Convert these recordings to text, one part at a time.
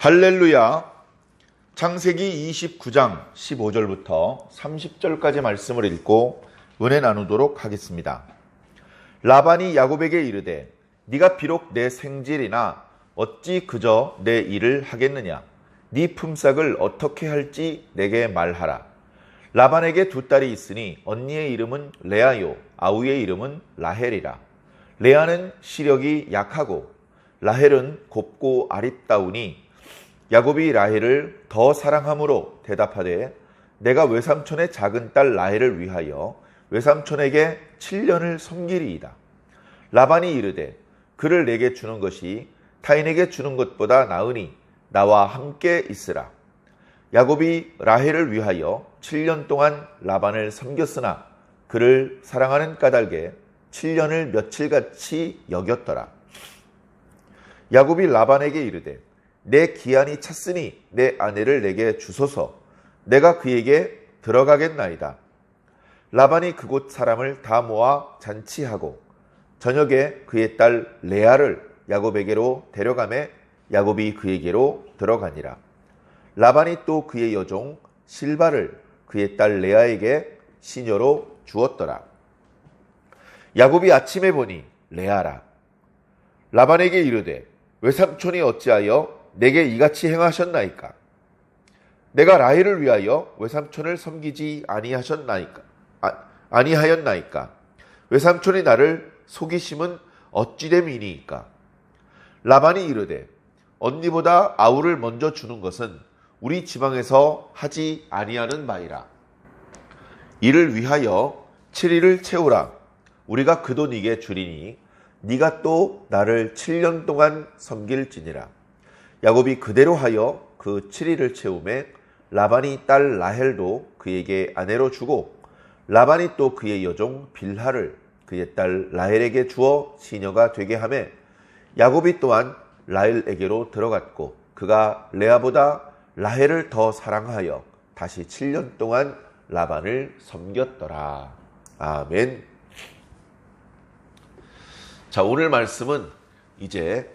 할렐루야. 창세기 29장 15절부터 30절까지 말씀을 읽고 은혜 나누도록 하겠습니다. 라반이 야곱에게 이르되 네가 비록 내 생질이나 어찌 그저 내 일을 하겠느냐. 네 품삯을 어떻게 할지 내게 말하라. 라반에게 두 딸이 있으니 언니의 이름은 레아요 아우의 이름은 라헬이라. 레아는 시력이 약하고 라헬은 곱고 아립다우니 야곱이 라헬을 더 사랑함으로 대답하되 내가 외삼촌의 작은 딸 라헬을 위하여 외삼촌에게 7년을 섬기리이다. 라반이 이르되 그를 내게 주는 것이 타인에게 주는 것보다 나으니 나와 함께 있으라. 야곱이 라헬을 위하여 7년 동안 라반을 섬겼으나 그를 사랑하는 까닭에 7년을 며칠같이 여겼더라. 야곱이 라반에게 이르되 내 기한이 찼으니 내 아내를 내게 주소서. 내가 그에게 들어가겠나이다. 라반이 그곳 사람을 다 모아 잔치하고 저녁에 그의 딸 레아를 야곱에게로 데려가매 야곱이 그에게로 들어가니라. 라반이 또 그의 여종 실바를 그의 딸 레아에게 시녀로 주었더라. 야곱이 아침에 보니 레아라. 라반에게 이르되 외삼촌이 어찌하여 내게 이같이 행하셨나이까? 내가 라헬을 위하여 외삼촌을 섬기지 아니하였나이까? 외삼촌이 나를 속이심은 어찌됨이니이까? 라반이 이르되 언니보다 아우를 먼저 주는 것은 우리 지방에서 하지 아니하는 바이라. 이를 위하여 7일을 채우라. 우리가 그 돈 이게 주리니 네가 또 나를 7년 동안 섬길지니라. 야곱이 그대로 하여 그 7일을 채우매 라반이 딸 라헬도 그에게 아내로 주고 라반이 또 그의 여종 빌하를 그의 딸 라헬에게 주어 시녀가 되게 하매 야곱이 또한 라헬에게로 들어갔고 그가 레아보다 라헬을 더 사랑하여 다시 7년 동안 라반을 섬겼더라. 아멘. 자, 오늘 말씀은 이제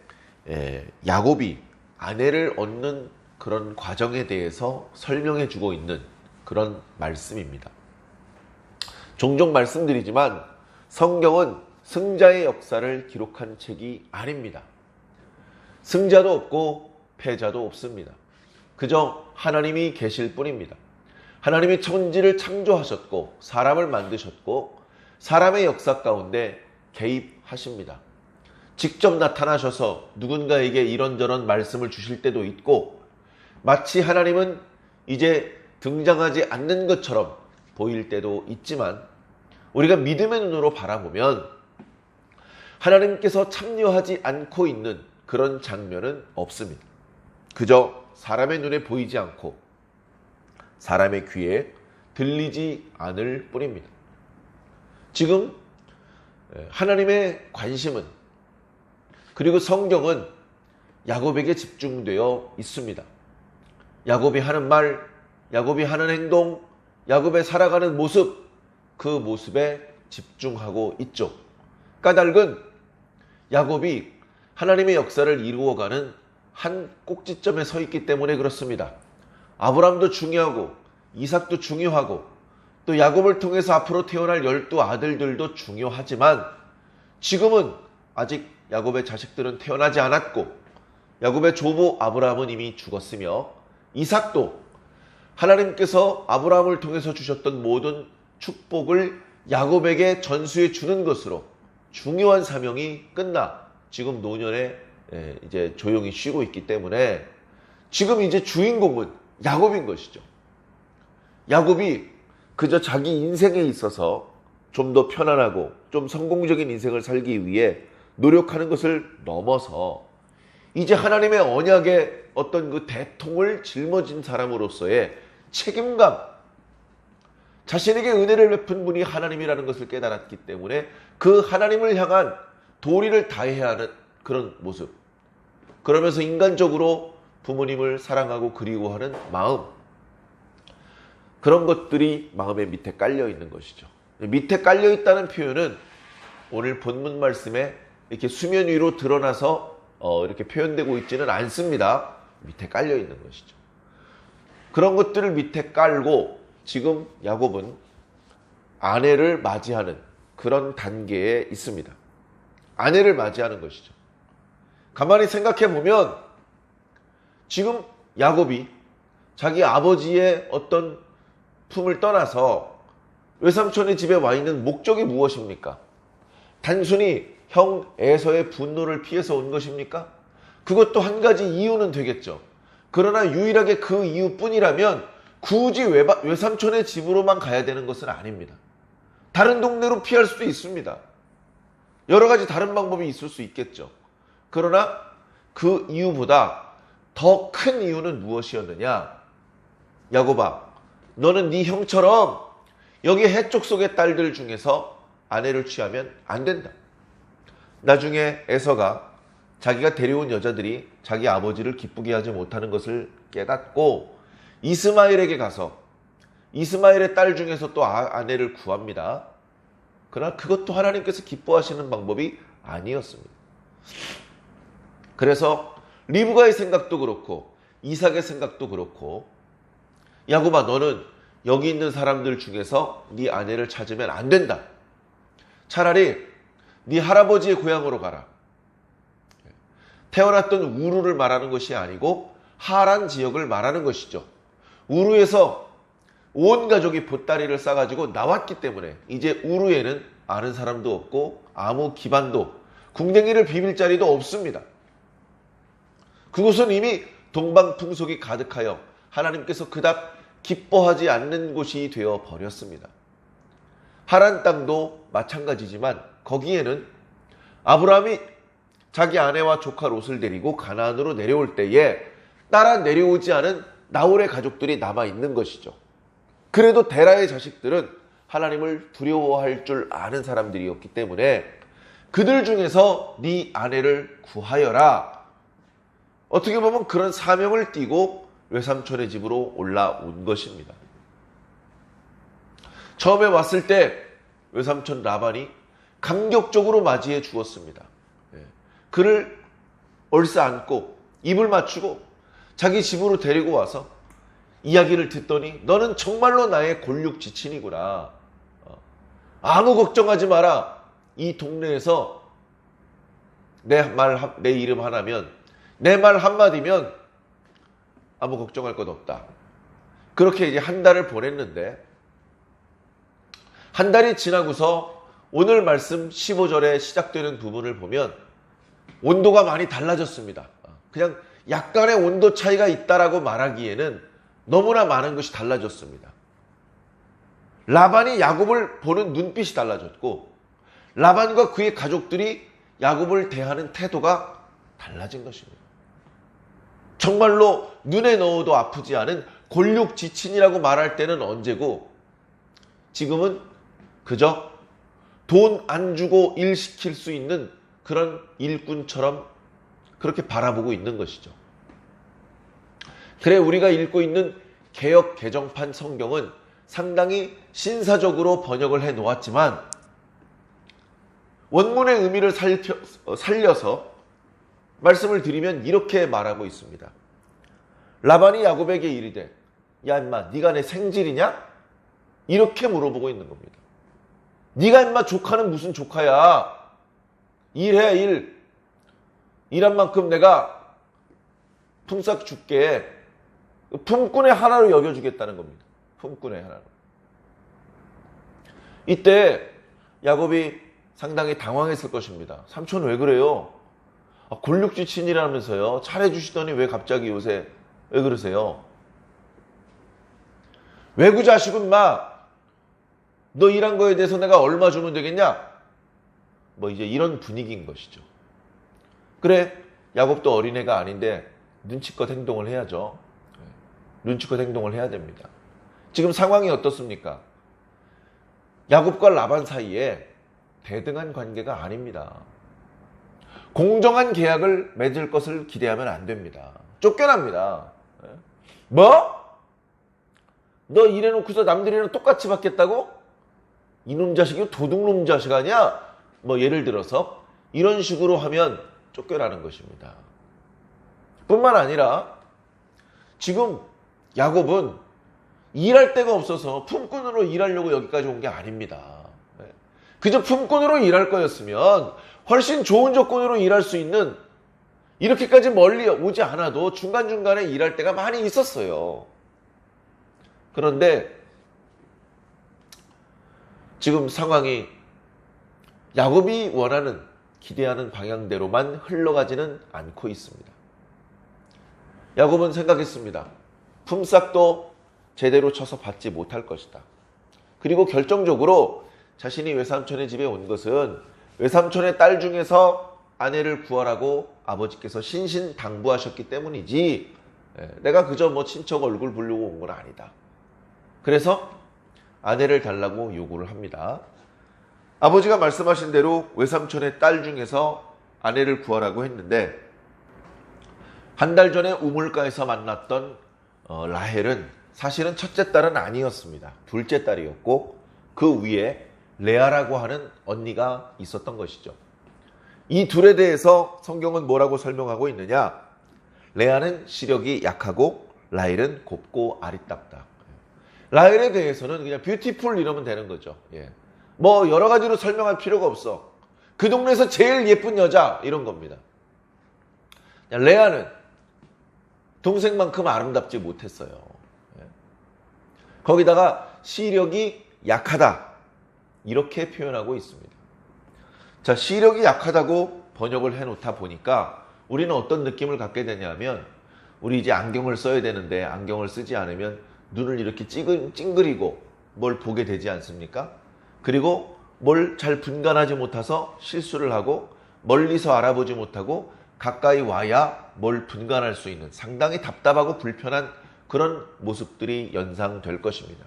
야곱이 아내를 얻는 그런 과정에 대해서 설명해 주고 있는 그런 말씀입니다. 종종 말씀드리지만 성경은 승자의 역사를 기록한 책이 아닙니다. 승자도 없고 패자도 없습니다. 그저 하나님이 계실 뿐입니다. 하나님이 천지를 창조하셨고 사람을 만드셨고 사람의 역사 가운데 개입하십니다. 직접 나타나셔서 누군가에게 이런저런 말씀을 주실 때도 있고 마치 하나님은 이제 등장하지 않는 것처럼 보일 때도 있지만 우리가 믿음의 눈으로 바라보면 하나님께서 참여하지 않고 있는 그런 장면은 없습니다. 그저 사람의 눈에 보이지 않고 사람의 귀에 들리지 않을 뿐입니다. 지금 하나님의 관심은 그리고 성경은 야곱에게 집중되어 있습니다. 야곱이 하는 말, 야곱이 하는 행동, 야곱의 살아가는 모습, 그 모습에 집중하고 있죠. 까닭은 야곱이 하나님의 역사를 이루어가는 한 꼭지점에 서 있기 때문에 그렇습니다. 아브람도 중요하고 이삭도 중요하고 또 야곱을 통해서 앞으로 태어날 12 아들들도 중요하지만 지금은 아직 야곱의 자식들은 태어나지 않았고 야곱의 조부 아브라함은 이미 죽었으며 이삭도 하나님께서 아브라함을 통해서 주셨던 모든 축복을 야곱에게 전수해 주는 것으로 중요한 사명이 끝나 지금 노년에 이제 조용히 쉬고 있기 때문에 지금 이제 주인공은 야곱인 것이죠. 야곱이 그저 자기 인생에 있어서 좀 더 편안하고 좀 성공적인 인생을 살기 위해 노력하는 것을 넘어서 이제 하나님의 언약의 어떤 그 대통을 짊어진 사람으로서의 책임감, 자신에게 은혜를 베푼 분이 하나님이라는 것을 깨달았기 때문에 그 하나님을 향한 도리를 다해야 하는 그런 모습, 그러면서 인간적으로 부모님을 사랑하고 그리워하는 마음, 그런 것들이 마음의 밑에 깔려 있는 것이죠. 밑에 깔려 있다는 표현은 오늘 본문 말씀에 이렇게 수면 위로 드러나서 이렇게 표현되고 있지는 않습니다. 밑에 깔려 있는 것이죠. 그런 것들을 밑에 깔고 지금 야곱은 아내를 맞이하는 그런 단계에 있습니다. 아내를 맞이하는 것이죠. 가만히 생각해 보면 지금 야곱이 자기 아버지의 어떤 품을 떠나서 외삼촌의 집에 와 있는 목적이 무엇입니까? 단순히 형 에서의 분노를 피해서 온 것입니까? 그것도 한 가지 이유는 되겠죠. 그러나 유일하게 그 이유뿐이라면 굳이 외삼촌의 집으로만 가야 되는 것은 아닙니다. 다른 동네로 피할 수도 있습니다. 여러 가지 다른 방법이 있을 수 있겠죠. 그러나 그 이유보다 더 큰 이유는 무엇이었느냐? 야곱아, 너는 네 형처럼 여기 해쪽 속의 딸들 중에서 아내를 취하면 안 된다. 나중에 에서가 자기가 데려온 여자들이 자기 아버지를 기쁘게 하지 못하는 것을 깨닫고 이스마엘에게 가서 이스마엘의 딸 중에서 또 아내를 구합니다. 그러나 그것도 하나님께서 기뻐하시는 방법이 아니었습니다. 그래서 리브가의 생각도 그렇고 이삭의 생각도 그렇고 야곱아, 너는 여기 있는 사람들 중에서 네 아내를 찾으면 안 된다. 차라리 네 할아버지의 고향으로 가라. 태어났던 우르를 말하는 것이 아니고 하란 지역을 말하는 것이죠. 우르에서 온 가족이 보따리를 싸가지고 나왔기 때문에 이제 우르에는 아는 사람도 없고 아무 기반도, 궁뎅이를 비빌 자리도 없습니다. 그곳은 이미 동방풍속이 가득하여 하나님께서 그닥 기뻐하지 않는 곳이 되어 버렸습니다. 하란 땅도 마찬가지지만 거기에는 아브라함이 자기 아내와 조카 롯을 데리고 가나안으로 내려올 때에 따라 내려오지 않은 나홀의 가족들이 남아있는 것이죠. 그래도 데라의 자식들은 하나님을 두려워할 줄 아는 사람들이었기 때문에 그들 중에서 네 아내를 구하여라. 어떻게 보면 그런 사명을 띠고 외삼촌의 집으로 올라온 것입니다. 처음에 왔을 때 외삼촌 라반이 감격적으로 맞이해 주었습니다. 그를 얼싸안고 입을 맞추고 자기 집으로 데리고 와서 이야기를 듣더니 너는 정말로 나의 골육 지친이구나. 아무 걱정하지 마라. 이 동네에서 내 이름 하나면, 내 말 한마디면 아무 걱정할 것 없다. 그렇게 이제 한 달을 보냈는데 한 달이 지나고서 오늘 말씀 15절에 시작되는 부분을 보면 온도가 많이 달라졌습니다. 그냥 약간의 온도 차이가 있다라고 말하기에는 너무나 많은 것이 달라졌습니다. 라반이 야곱을 보는 눈빛이 달라졌고 라반과 그의 가족들이 야곱을 대하는 태도가 달라진 것입니다. 정말로 눈에 넣어도 아프지 않은 골육 지친이라고 말할 때는 언제고 지금은 그저 돈 안 주고 일 시킬 수 있는 그런 일꾼처럼 그렇게 바라보고 있는 것이죠. 그래 우리가 읽고 있는 개역 개정판 성경은 상당히 신사적으로 번역을 해 놓았지만 원문의 의미를 살려서 말씀을 드리면 이렇게 말하고 있습니다. 라반이 야곱에게 이르되 야 임마 네가 내 생질이냐? 이렇게 물어보고 있는 겁니다. 네가 임마 조카는 무슨 조카야? 일해 일. 일한 만큼 내가 품삯 줄게. 품꾼의 하나로 여겨주겠다는 겁니다. 품꾼의 하나로. 이때 야곱이 상당히 당황했을 것입니다. 삼촌 왜 그래요? 골육지친이라면서요. 잘해주시더니 왜 갑자기 요새 왜 그러세요? 외구 자식은 너 일한 거에 대해서 내가 얼마 주면 되겠냐? 이제 이런 분위기인 것이죠. 그래 야곱도 어린애가 아닌데 눈치껏 행동을 해야죠. 눈치껏 행동을 해야 됩니다. 지금 상황이 어떻습니까? 야곱과 라반 사이에 대등한 관계가 아닙니다. 공정한 계약을 맺을 것을 기대하면 안 됩니다. 쫓겨납니다. 뭐? 너 일해놓고서 남들이랑 똑같이 받겠다고? 이놈 자식이 도둑놈 자식 아니야? 예를 들어서 이런 식으로 하면 쫓겨나는 것입니다. 뿐만 아니라 지금 야곱은 일할 데가 없어서 품꾼으로 일하려고 여기까지 온 게 아닙니다. 그저 품꾼으로 일할 거였으면 훨씬 좋은 조건으로 일할 수 있는, 이렇게까지 멀리 오지 않아도 중간중간에 일할 때가 많이 있었어요. 그런데 지금 상황이 야곱이 원하는, 기대하는 방향대로만 흘러가지는 않고 있습니다. 야곱은 생각했습니다. 품삯도 제대로 쳐서 받지 못할 것이다. 그리고 결정적으로 자신이 외삼촌의 집에 온 것은 외삼촌의 딸 중에서 아내를 구하라고 아버지께서 신신당부하셨기 때문이지, 내가 그저 뭐 친척 얼굴 보려고 온 건 아니다. 그래서 아내를 달라고 요구를 합니다. 아버지가 말씀하신 대로 외삼촌의 딸 중에서 아내를 구하라고 했는데, 한 달 전에 우물가에서 만났던 라헬은 사실은 첫째 딸은 아니었습니다. 둘째 딸이었고, 그 위에 레아라고 하는 언니가 있었던 것이죠. 이 둘에 대해서 성경은 뭐라고 설명하고 있느냐? 레아는 시력이 약하고 라헬은 곱고 아리따다. 라헬에 대해서는 그냥 뷰티풀 이러면 되는 거죠. 뭐 여러 가지로 설명할 필요가 없어. 그 동네에서 제일 예쁜 여자, 이런 겁니다. 레아는 동생만큼 아름답지 못했어요. 거기다가 시력이 약하다, 이렇게 표현하고 있습니다. 자, 시력이 약하다고 번역을 해놓다 보니까 우리는 어떤 느낌을 갖게 되냐면, 우리 이제 안경을 써야 되는데 안경을 쓰지 않으면 눈을 이렇게 찡그리고 뭘 보게 되지 않습니까? 그리고 뭘 잘 분간하지 못해서 실수를 하고, 멀리서 알아보지 못하고 가까이 와야 뭘 분간할 수 있는 상당히 답답하고 불편한 그런 모습들이 연상될 것입니다.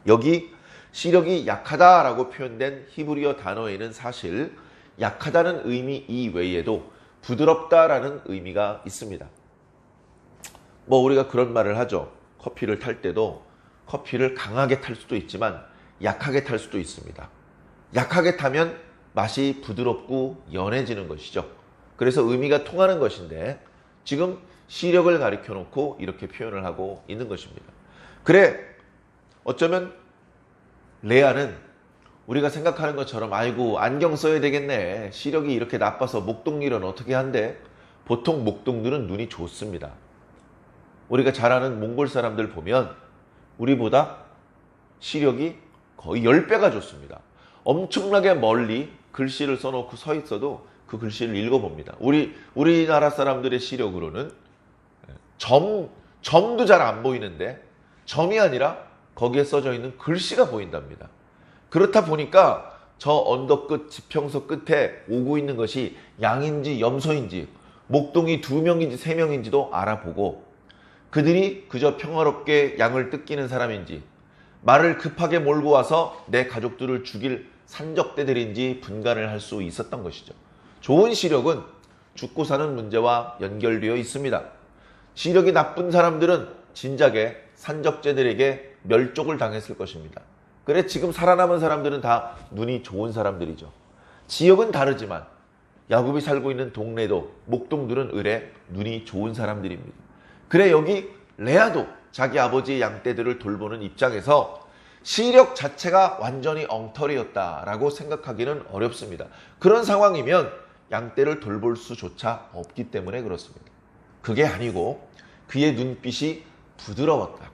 여기 시력이 약하다라고 표현된 히브리어 단어에는 사실 약하다는 의미 이외에도 부드럽다라는 의미가 있습니다. 뭐 우리가 그런 말을 하죠. 커피를 탈 때도 커피를 강하게 탈 수도 있지만 약하게 탈 수도 있습니다. 약하게 타면 맛이 부드럽고 연해지는 것이죠. 그래서 의미가 통하는 것인데, 지금 시력을 가리켜 놓고 이렇게 표현을 하고 있는 것입니다. 그래, 어쩌면 레아는 우리가 생각하는 것처럼 아이고 안경 써야 되겠네, 시력이 이렇게 나빠서 목동일은 어떻게 한대? 보통 목동들은 눈이 좋습니다. 우리가 잘 아는 몽골 사람들 보면 우리보다 시력이 거의 10배가 좋습니다. 엄청나게 멀리 글씨를 써놓고 서 있어도 그 글씨를 읽어봅니다. 우리나라 사람들의 시력으로는 점도 잘 안 보이는데 점이 아니라 거기에 써져 있는 글씨가 보인답니다. 그렇다 보니까 저 언덕 끝, 지평선 끝에 오고 있는 것이 양인지 염소인지, 목동이 2명인지 3명인지도 알아보고, 그들이 그저 평화롭게 양을 뜯기는 사람인지, 말을 급하게 몰고 와서 내 가족들을 죽일 산적대들인지 분간을 할 수 있었던 것이죠. 좋은 시력은 죽고 사는 문제와 연결되어 있습니다. 시력이 나쁜 사람들은 진작에 산적죄들에게 멸족을 당했을 것입니다. 그래, 지금 살아남은 사람들은 다 눈이 좋은 사람들이죠. 지역은 다르지만 야곱이 살고 있는 동네도 목동들은 의뢰 눈이 좋은 사람들입니다. 그래, 여기 레아도 자기 아버지의 양떼들을 돌보는 입장에서 시력 자체가 완전히 엉터리였다라고 생각하기는 어렵습니다. 그런 상황이면 양떼를 돌볼 수조차 없기 때문에 그렇습니다. 그게 아니고 그의 눈빛이 부드러웠다.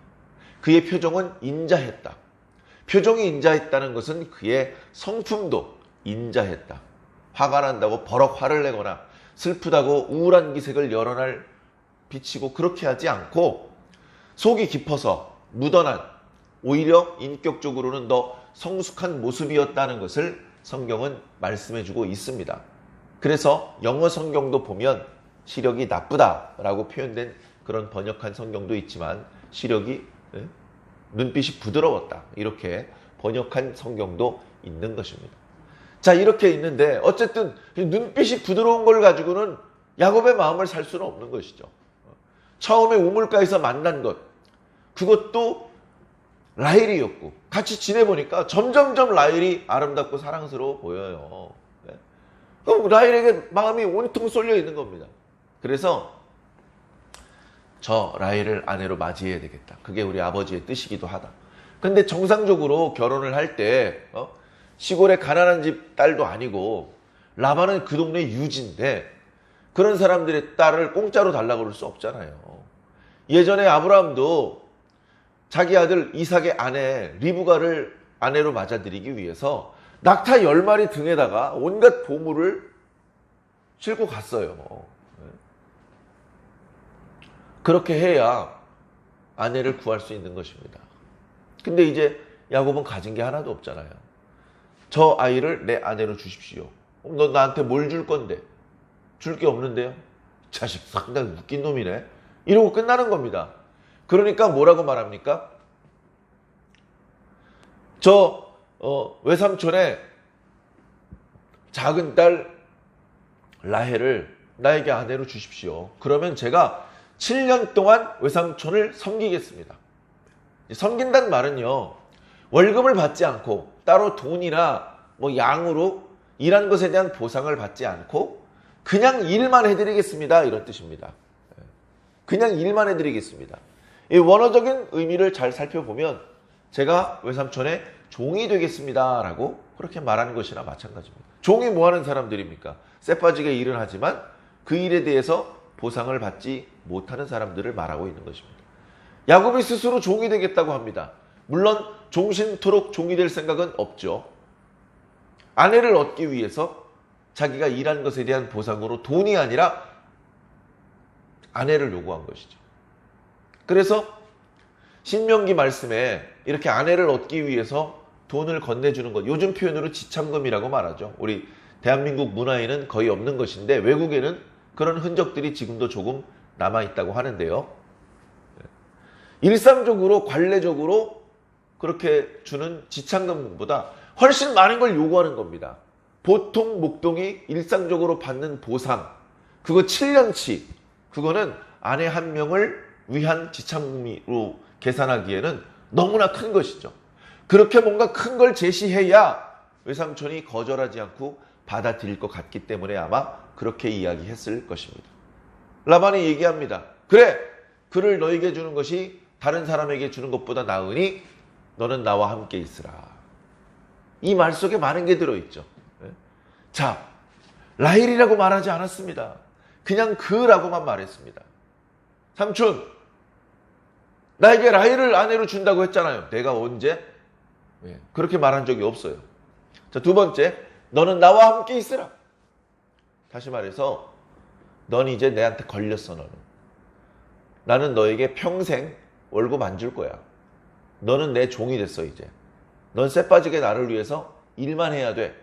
그의 표정은 인자했다. 표정이 인자했다는 것은 그의 성품도 인자했다. 화가 난다고 버럭 화를 내거나 슬프다고 우울한 기색을 여러 날 비치고 그렇게 하지 않고, 속이 깊어서 묻어난, 오히려 인격적으로는 더 성숙한 모습이었다는 것을 성경은 말씀해주고 있습니다. 그래서 영어 성경도 보면 시력이 나쁘다라고 표현된 그런 번역한 성경도 있지만, 시력이 눈빛이 부드러웠다, 이렇게 번역한 성경도 있는 것입니다. 자, 이렇게 있는데 어쨌든 눈빛이 부드러운 걸 가지고는 야곱의 마음을 살 수는 없는 것이죠. 처음에 우물가에서 만난 것, 그것도 라헬이었고, 같이 지내보니까 점점점 라헬이 아름답고 사랑스러워 보여요. 그럼 라헬에게 마음이 온통 쏠려 있는 겁니다. 그래서 저 라헬을 아내로 맞이해야 되겠다. 그게 우리 아버지의 뜻이기도 하다. 근데 정상적으로 결혼을 할 때 시골의 가난한 집 딸도 아니고 라반은 그 동네 유지인데 그런 사람들의 딸을 공짜로 달라고 그럴 수 없잖아요. 예전에 아브라함도 자기 아들 이삭의 아내 리브가를 아내로 맞아들이기 위해서 낙타 10마리 등에다가 온갖 보물을 싣고 갔어요. 그렇게 해야 아내를 구할 수 있는 것입니다. 근데 이제 야곱은 가진 게 하나도 없잖아요. 저 아이를 내 아내로 주십시오. 너 나한테 뭘 줄 건데? 줄 게 없는데요? 자식 상당히 웃긴 놈이네. 이러고 끝나는 겁니다. 그러니까 뭐라고 말합니까? 저 외삼촌의 작은 딸 라헬을 나에게 아내로 주십시오. 그러면 제가 7년 동안 외삼촌을 섬기겠습니다. 섬긴다는 말은요, 월급을 받지 않고 따로 돈이나 뭐 양으로 일한 것에 대한 보상을 받지 않고 그냥 일만 해드리겠습니다. 이런 뜻입니다. 그냥 일만 해드리겠습니다. 이 원어적인 의미를 잘 살펴보면 제가 외삼촌의 종이 되겠습니다. 라고 그렇게 말하는 것이나 마찬가지입니다. 종이 뭐 하는 사람들입니까? 쎄빠지게 일은 하지만 그 일에 대해서 보상을 받지 못하는 사람들을 말하고 있는 것입니다. 야곱이 스스로 종이 되겠다고 합니다. 물론 종신토록 종이 될 생각은 없죠. 아내를 얻기 위해서 자기가 일한 것에 대한 보상으로 돈이 아니라 아내를 요구한 것이죠. 그래서 신명기 말씀에 이렇게 아내를 얻기 위해서 돈을 건네주는 것, 요즘 표현으로 지참금이라고 말하죠. 우리 대한민국 문화에는 거의 없는 것인데 외국에는 그런 흔적들이 지금도 조금 남아있다고 하는데요. 일상적으로 관례적으로 그렇게 주는 지참금보다 훨씬 많은 걸 요구하는 겁니다. 보통 목동이 일상적으로 받는 보상, 그거 7년치, 그거는 아내 한 명을 위한 지참금으로 계산하기에는 너무나 큰 것이죠. 그렇게 뭔가 큰 걸 제시해야 외삼촌이 거절하지 않고 받아들일 것 같기 때문에 아마 그렇게 이야기했을 것입니다. 라반이 얘기합니다. 그래, 그를 너에게 주는 것이 다른 사람에게 주는 것보다 나으니 너는 나와 함께 있으라. 이 말 속에 많은 게 들어있죠. 자, 라헬이라고 말하지 않았습니다. 그냥 그라고만 말했습니다. 삼촌, 나에게 라헬을 아내로 준다고 했잖아요. 내가 언제? 그렇게 말한 적이 없어요. 자, 두 번째, 너는 나와 함께 있으라. 다시 말해서 넌 이제 내한테 걸렸어. 나는 너에게 평생 월급 안 줄 거야. 너는 내 종이 됐어 이제. 넌 쎄빠지게 나를 위해서 일만 해야 돼.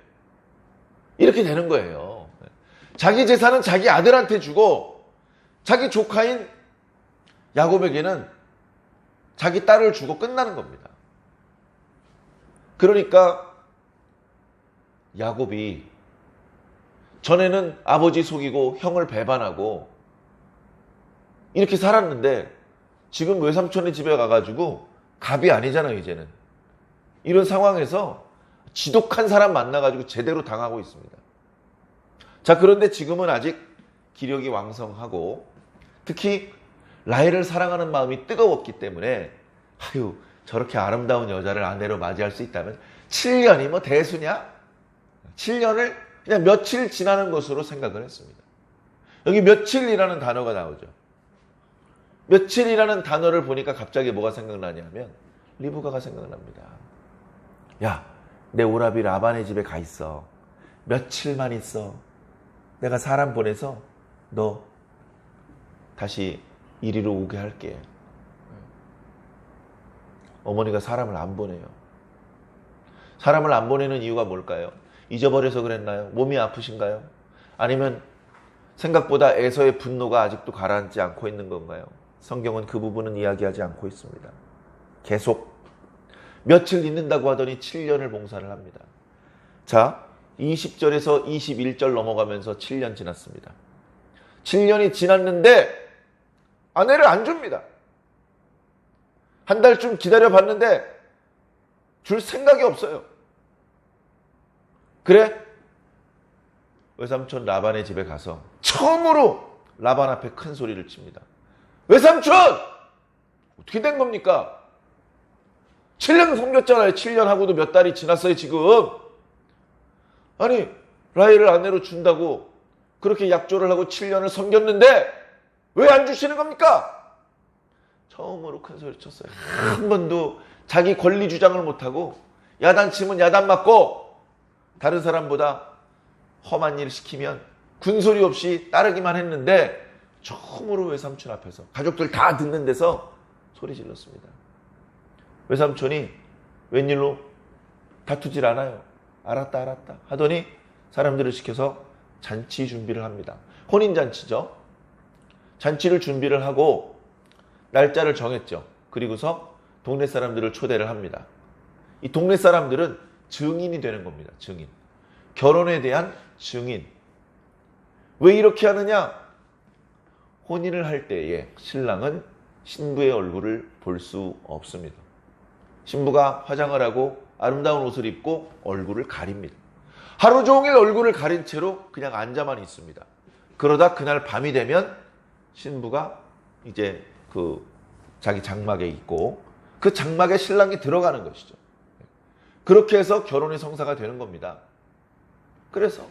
이렇게 되는 거예요. 자기 재산은 자기 아들한테 주고 자기 조카인 야곱에게는 자기 딸을 주고 끝나는 겁니다. 그러니까 야곱이 전에는 아버지 속이고 형을 배반하고 이렇게 살았는데 지금 외삼촌의 집에 가가지고 갑이 아니잖아요 이제는. 이런 상황에서 지독한 사람 만나가지고 제대로 당하고 있습니다. 자, 그런데 지금은 아직 기력이 왕성하고 특히 라헬을 사랑하는 마음이 뜨거웠기 때문에 아유, 저렇게 아름다운 여자를 아내로 맞이할 수 있다면 7년이 뭐 대수냐? 7년을 그냥 며칠 지나는 것으로 생각을 했습니다. 여기 며칠이라는 단어가 나오죠. 며칠이라는 단어를 보니까 갑자기 뭐가 생각나냐면 리브가가 생각납니다. 야, 내 오라비 라반의 집에 가 있어. 며칠만 있어. 내가 사람 보내서 너 다시 이리로 오게 할게. 어머니가 사람을 안 보내요. 사람을 안 보내는 이유가 뭘까요? 잊어버려서 그랬나요? 몸이 아프신가요? 아니면 생각보다 에서의 분노가 아직도 가라앉지 않고 있는 건가요? 성경은 그 부분은 이야기하지 않고 있습니다. 계속 며칠 있는다고 하더니 7년을 봉사를 합니다. 자, 20절에서 21절 넘어가면서 7년 지났습니다. 7년이 지났는데 아내를 안 줍니다. 한 달쯤 기다려봤는데 줄 생각이 없어요. 그래? 외삼촌 라반의 집에 가서 처음으로 라반 앞에 큰 소리를 칩니다. 외삼촌! 어떻게 된 겁니까? 7년 섬겼잖아요. 7년 하고도 몇 달이 지났어요, 지금. 아니, 라헬을 아내로 준다고 그렇게 약조를 하고 7년을 섬겼는데 왜 안 주시는 겁니까? 처음으로 큰 소리 쳤어요. 한 번도 자기 권리 주장을 못하고 야단치면 야단 맞고 다른 사람보다 험한 일 시키면 군소리 없이 따르기만 했는데 처음으로 외삼촌 앞에서 가족들 다 듣는 데서 소리 질렀습니다. 외삼촌이 웬일로 다투질 않아요. 알았다 하더니 사람들을 시켜서 잔치 준비를 합니다. 혼인잔치죠. 잔치를 준비를 하고 날짜를 정했죠. 그리고서 동네 사람들을 초대를 합니다. 이 동네 사람들은 증인이 되는 겁니다. 증인. 결혼에 대한 증인. 왜 이렇게 하느냐? 혼인을 할 때에 신랑은 신부의 얼굴을 볼 수 없습니다. 신부가 화장을 하고 아름다운 옷을 입고 얼굴을 가립니다. 하루 종일 얼굴을 가린 채로 그냥 앉아만 있습니다. 그러다 그날 밤이 되면 신부가 이제 자기 장막에 있고 그 장막에 신랑이 들어가는 것이죠. 그렇게 해서 결혼의 성사가 되는 겁니다. 그래서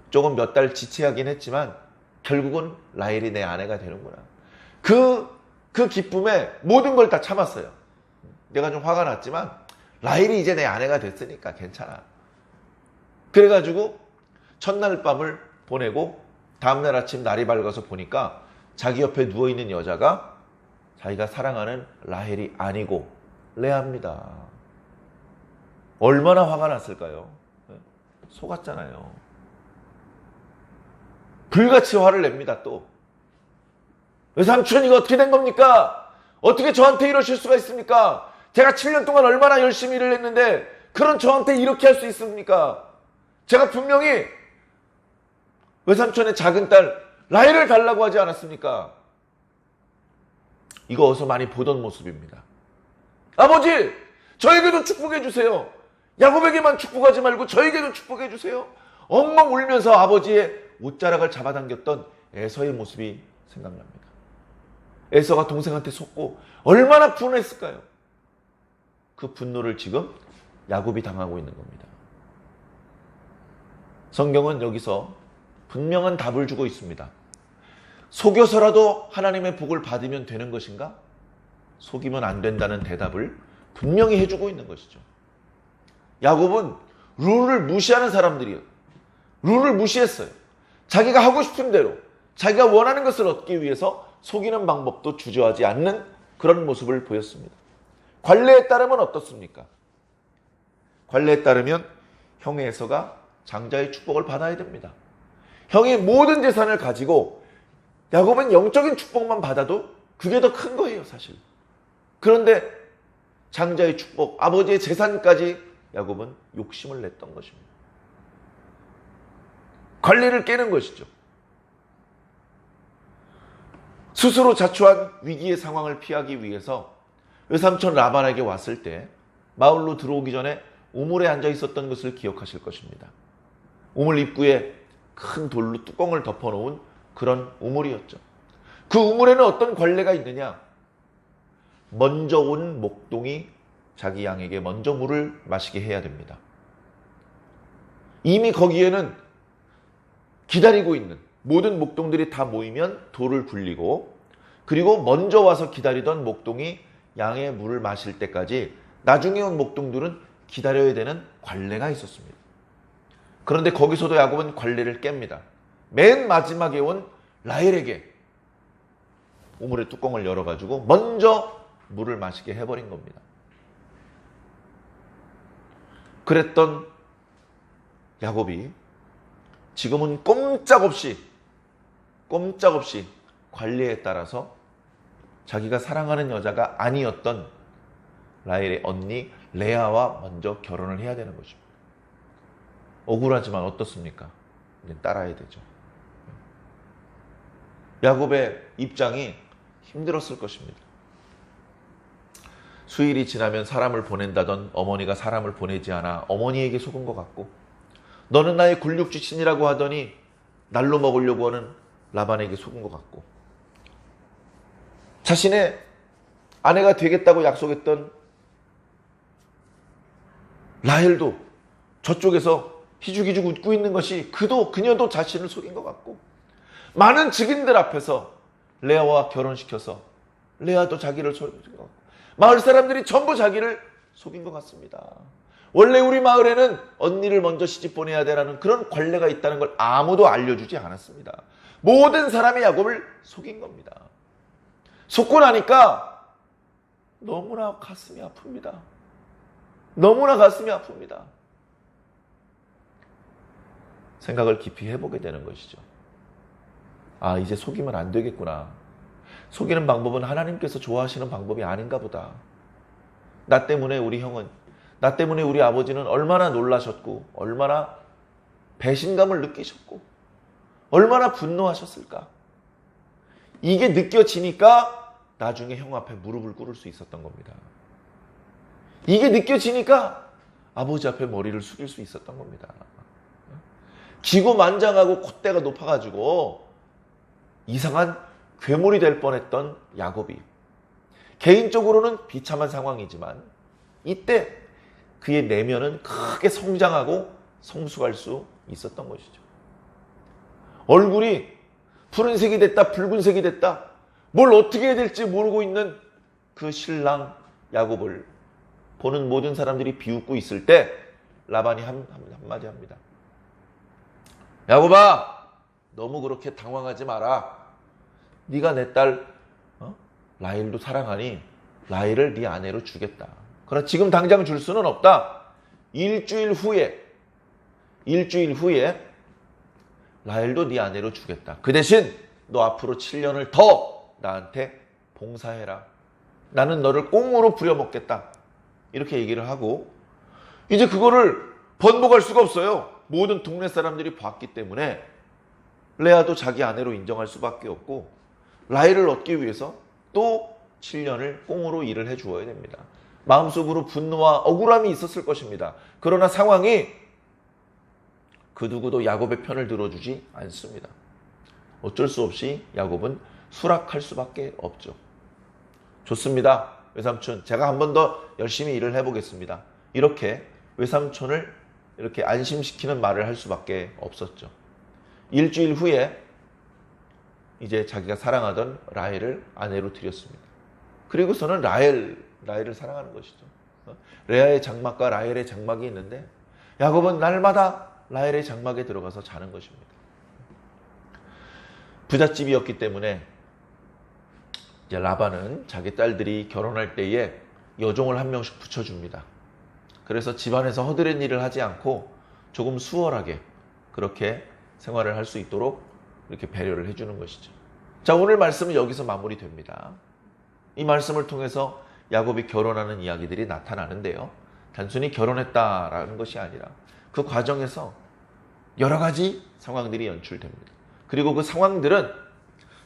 조금 몇 달 지체하긴 했지만 결국은 라헬이 내 아내가 되는구나. 그 기쁨에 모든 걸 다 참았어요. 내가 좀 화가 났지만 라헬이 이제 내 아내가 됐으니까 괜찮아. 그래가지고 첫날 밤을 보내고 다음날 아침 날이 밝아서 보니까 자기 옆에 누워있는 여자가 자기가 사랑하는 라헬이 아니고 레아입니다. 얼마나 화가 났을까요? 속았잖아요. 불같이 화를 냅니다. 또 외삼촌 이거 어떻게 된 겁니까? 어떻게 저한테 이러실 수가 있습니까? 제가 7년 동안 얼마나 열심히 일을 했는데 그런 저한테 이렇게 할 수 있습니까? 제가 분명히 외삼촌의 작은 딸 라헬을 달라고 하지 않았습니까? 이거 어서 많이 보던 모습입니다. 아버지, 저에게도 축복해 주세요. 야곱에게만 축복하지 말고 저에게도 축복해 주세요. 엉엉 울면서 아버지의 옷자락을 잡아당겼던 에서의 모습이 생각납니다. 에서가 동생한테 속고 얼마나 분했을까요? 그 분노를 지금 야곱이 당하고 있는 겁니다. 성경은 여기서 분명한 답을 주고 있습니다. 속여서라도 하나님의 복을 받으면 되는 것인가? 속이면 안 된다는 대답을 분명히 해주고 있는 것이죠. 야곱은 룰을 무시하는 사람들이에요. 룰을 무시했어요. 자기가 하고 싶은 대로 자기가 원하는 것을 얻기 위해서 속이는 방법도 주저하지 않는 그런 모습을 보였습니다. 관례에 따르면 어떻습니까? 관례에 따르면 형의 에서가 장자의 축복을 받아야 됩니다. 형이 모든 재산을 가지고 야곱은 영적인 축복만 받아도 그게 더 큰 거예요, 사실. 그런데 장자의 축복, 아버지의 재산까지 야곱은 욕심을 냈던 것입니다. 관례를 깨는 것이죠. 스스로 자초한 위기의 상황을 피하기 위해서 외삼촌 라반에게 왔을 때 마을로 들어오기 전에 우물에 앉아 있었던 것을 기억하실 것입니다. 우물 입구에 큰 돌로 뚜껑을 덮어놓은 그런 우물이었죠. 그 우물에는 어떤 관례가 있느냐? 먼저 온 목동이 자기 양에게 먼저 물을 마시게 해야 됩니다. 이미 거기에는 기다리고 있는 모든 목동들이 다 모이면 돌을 굴리고 그리고 먼저 와서 기다리던 목동이 양의 물을 마실 때까지 나중에 온 목동들은 기다려야 되는 관례가 있었습니다. 그런데 거기서도 야곱은 관례를 깹니다. 맨 마지막에 온 라헬에게 우물의 뚜껑을 열어가지고 먼저 물을 마시게 해버린 겁니다. 그랬던 야곱이 지금은 꼼짝없이 관례에 따라서 자기가 사랑하는 여자가 아니었던 라헬의 언니 레아와 먼저 결혼을 해야 되는 것입니다. 억울하지만 어떻습니까? 이제 따라야 되죠. 야곱의 입장이 힘들었을 것입니다. 수일이 지나면 사람을 보낸다던 어머니가 사람을 보내지 않아 어머니에게 속은 것 같고 너는 나의 굴육지신이라고 하더니 날로 먹으려고 하는 라반에게 속은 것 같고 자신의 아내가 되겠다고 약속했던 라헬도 저쪽에서 희죽희죽 웃고 있는 것이 그녀도 자신을 속인 것 같고, 많은 증인들 앞에서 레아와 결혼시켜서 레아도 자기를 속인 것 같고, 마을 사람들이 전부 자기를 속인 것 같습니다. 원래 우리 마을에는 언니를 먼저 시집 보내야 되라는 그런 관례가 있다는 걸 아무도 알려주지 않았습니다. 모든 사람이 야곱을 속인 겁니다. 속고 나니까 너무나 가슴이 아픕니다. 너무나 가슴이 아픕니다. 생각을 깊이 해보게 되는 것이죠. 아, 이제 속이면 안 되겠구나. 속이는 방법은 하나님께서 좋아하시는 방법이 아닌가 보다. 나 때문에 우리 형은, 나 때문에 우리 아버지는 얼마나 놀라셨고, 얼마나 배신감을 느끼셨고, 얼마나 분노하셨을까. 이게 느껴지니까 나중에 형 앞에 무릎을 꿇을 수 있었던 겁니다. 이게 느껴지니까 아버지 앞에 머리를 숙일 수 있었던 겁니다. 기고만장하고 콧대가 높아가지고 이상한 괴물이 될 뻔했던 야곱이, 개인적으로는 비참한 상황이지만 이때 그의 내면은 크게 성장하고 성숙할 수 있었던 것이죠. 얼굴이 푸른색이 됐다, 붉은색이 됐다, 뭘 어떻게 해야 될지 모르고 있는 그 신랑 야곱을 보는 모든 사람들이 비웃고 있을 때 라반이 한마디 합니다. 야곱아, 너무 그렇게 당황하지 마라. 네가 내 딸 라헬도 사랑하니 라헬을 네 아내로 주겠다. 그러나 지금 당장 줄 수는 없다. 일주일 후에 라헬도 네 아내로 주겠다. 그 대신 너 앞으로 7년을 더 나한테 봉사해라. 나는 너를 꽁으로 부려먹겠다. 이렇게 얘기를 하고, 이제 그거를 번복할 수가 없어요. 모든 동네 사람들이 봤기 때문에 레아도 자기 아내로 인정할 수밖에 없고, 라헬을 얻기 위해서 또 7년을 꽁으로 일을 해주어야 됩니다. 마음속으로 분노와 억울함이 있었을 것입니다. 그러나 상황이 그 누구도 야곱의 편을 들어주지 않습니다. 어쩔 수 없이 야곱은 수락할 수밖에 없죠. 좋습니다. 외삼촌, 제가 한 번 더 열심히 일을 해보겠습니다. 이렇게 외삼촌을 이렇게 안심시키는 말을 할 수밖에 없었죠. 일주일 후에 이제 자기가 사랑하던 라헬을 아내로 들였습니다. 그리고서는 라헬을 사랑하는 것이죠. 레아의 장막과 라헬의 장막이 있는데 야곱은 날마다 라헬의 장막에 들어가서 자는 것입니다. 부잣집이었기 때문에 이제 라반은 자기 딸들이 결혼할 때에 여종을 한 명씩 붙여줍니다. 그래서 집안에서 허드렛 일을 하지 않고 조금 수월하게 그렇게 생활을 할 수 있도록 이렇게 배려를 해주는 것이죠. 자, 오늘 말씀은 여기서 마무리됩니다. 이 말씀을 통해서 야곱이 결혼하는 이야기들이 나타나는데요. 단순히 결혼했다라는 것이 아니라 그 과정에서 여러 가지 상황들이 연출됩니다. 그리고 그 상황들은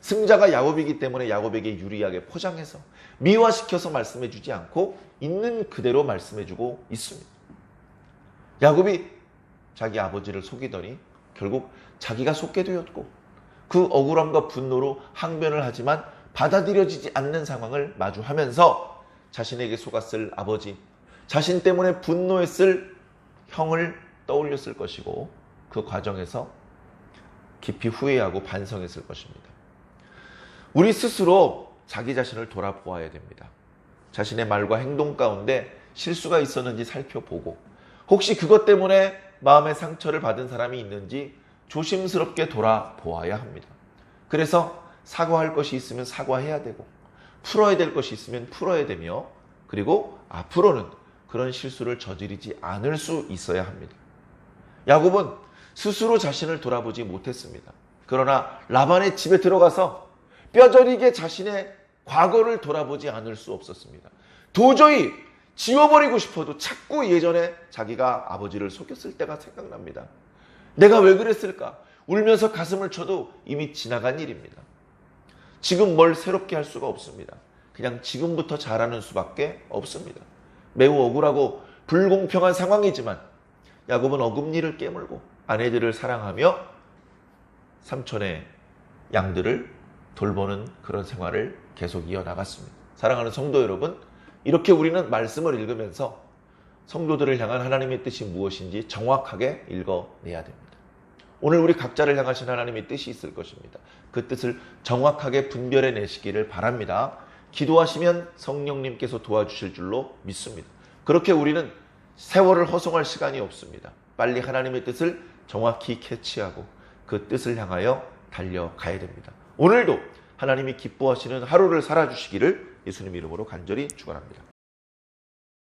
승자가 야곱이기 때문에 야곱에게 유리하게 포장해서 미화시켜서 말씀해주지 않고 있는 그대로 말씀해주고 있습니다. 야곱이 자기 아버지를 속이더니 결국 자기가 속게 되었고, 그 억울함과 분노로 항변을 하지만 받아들여지지 않는 상황을 마주하면서 자신에게 속았을 아버지, 자신 때문에 분노했을 형을 떠올렸을 것이고, 그 과정에서 깊이 후회하고 반성했을 것입니다. 우리 스스로 자기 자신을 돌아보아야 됩니다. 자신의 말과 행동 가운데 실수가 있었는지 살펴보고, 혹시 그것 때문에 마음의 상처를 받은 사람이 있는지 조심스럽게 돌아보아야 합니다. 그래서 사과할 것이 있으면 사과해야 되고, 풀어야 될 것이 있으면 풀어야 되며, 그리고 앞으로는 그런 실수를 저지르지 않을 수 있어야 합니다. 야곱은 스스로 자신을 돌아보지 못했습니다. 그러나 라반의 집에 들어가서 뼈저리게 자신의 과거를 돌아보지 않을 수 없었습니다. 도저히 지워버리고 싶어도 자꾸 예전에 자기가 아버지를 속였을 때가 생각납니다. 내가 왜 그랬을까? 울면서 가슴을 쳐도 이미 지나간 일입니다. 지금 뭘 새롭게 할 수가 없습니다. 그냥 지금부터 잘하는 수밖에 없습니다. 매우 억울하고 불공평한 상황이지만 야곱은 어금니를 깨물고 아내들을 사랑하며 삼촌의 양들을 돌보는 그런 생활을 계속 이어나갔습니다. 사랑하는 성도 여러분, 이렇게 우리는 말씀을 읽으면서 성도들을 향한 하나님의 뜻이 무엇인지 정확하게 읽어내야 됩니다. 오늘 우리 각자를 향하신 하나님의 뜻이 있을 것입니다. 그 뜻을 정확하게 분별해내시기를 바랍니다. 기도하시면 성령님께서 도와주실 줄로 믿습니다. 그렇게 우리는 세월을 허송할 시간이 없습니다. 빨리 하나님의 뜻을 정확히 캐치하고 그 뜻을 향하여 달려가야 됩니다. 오늘도 하나님이 기뻐하시는 하루를 살아주시기를 예수님 이름으로 간절히 축원합니다.